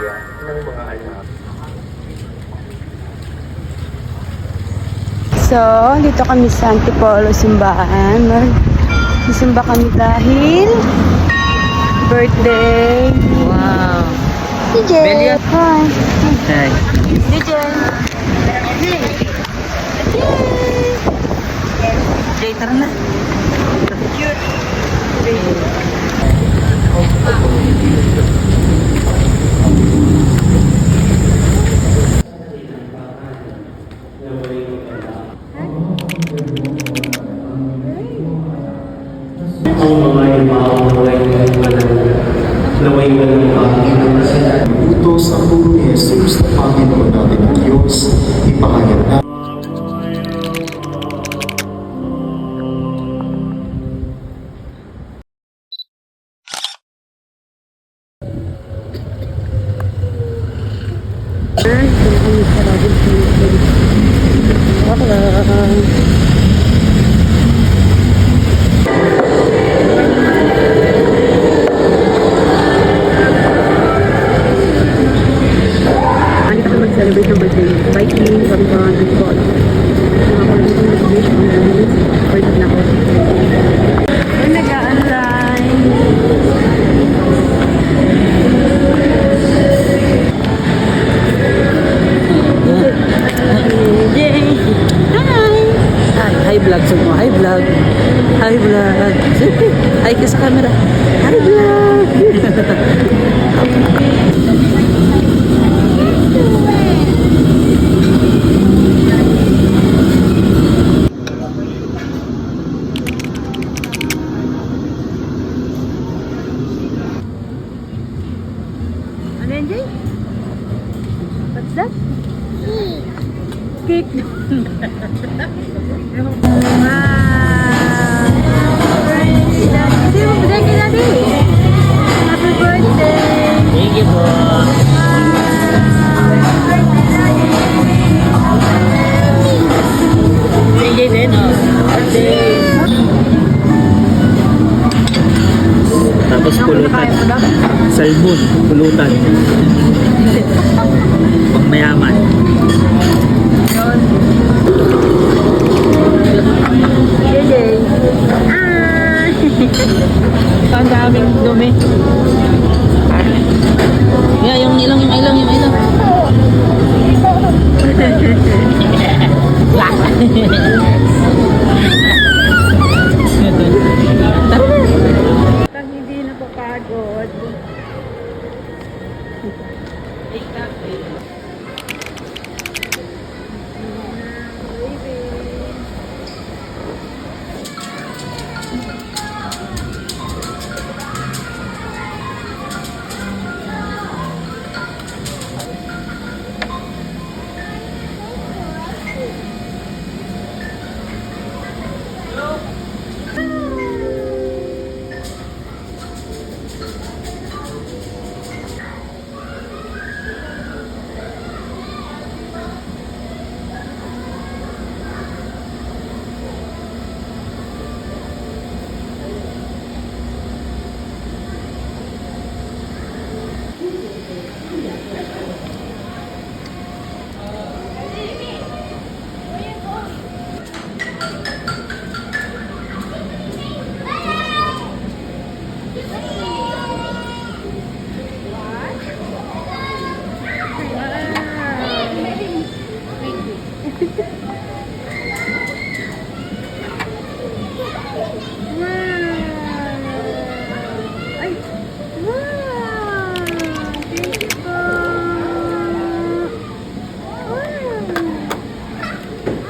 area ng mga anak. So, dito kami sa Antipolo simbahan. Magsisimba kami dahil birthday. Wow. DJ. Belia. Hi. Hi. DJ. Jay, tara na. Ang mga ibaong naway walang Panginoon na sila. Utos ang puro ni Jesus na Panginoon natin ang Diyos, ipahayag na. Celebrate ng birthday. Biking, Gabigan, and God. Birthday na ako. Ay, nag-a-online. Yay! Hi! Hi vlog semua. Hi vlog. Hi vlog. Hi ke sa camera. Hi vlog. Ano yan, Jay? What's that? Cake. Happy birthday! Thank you po. Thank you din oh. Birthday. Tapos pulutan. Salmon, pulutan. Pang mayaman. Yay! Ang daming dumi. Yeah, yung ilang. Pag hindi napapagod.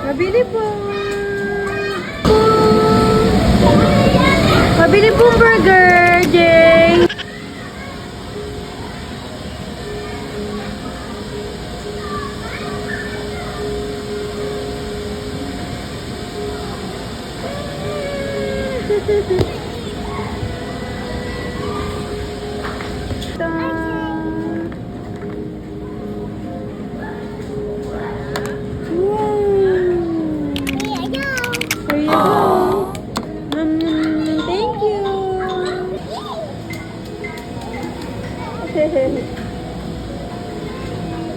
Pabili po. Pabili pong burger, Jay. Thank you.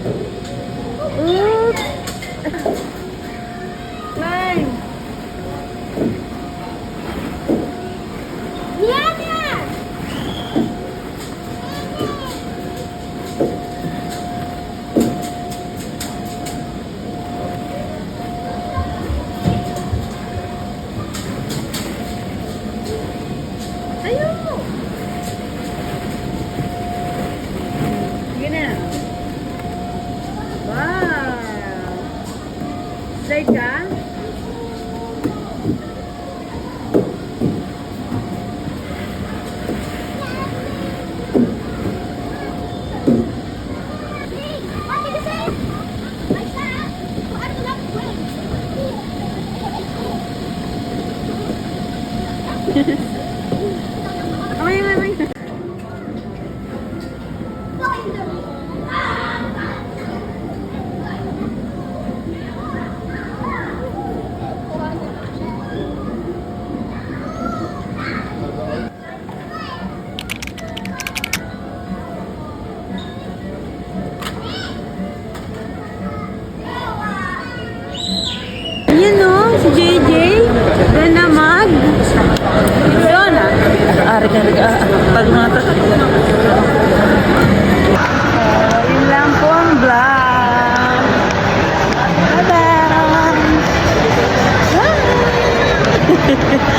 Oops! Climb! Sige na. Wow! Slide ka? Ay. Yan o, si JJ. Ganamag. Yun ah. Pag mga Yun lang po ang vlog. Bye-bye!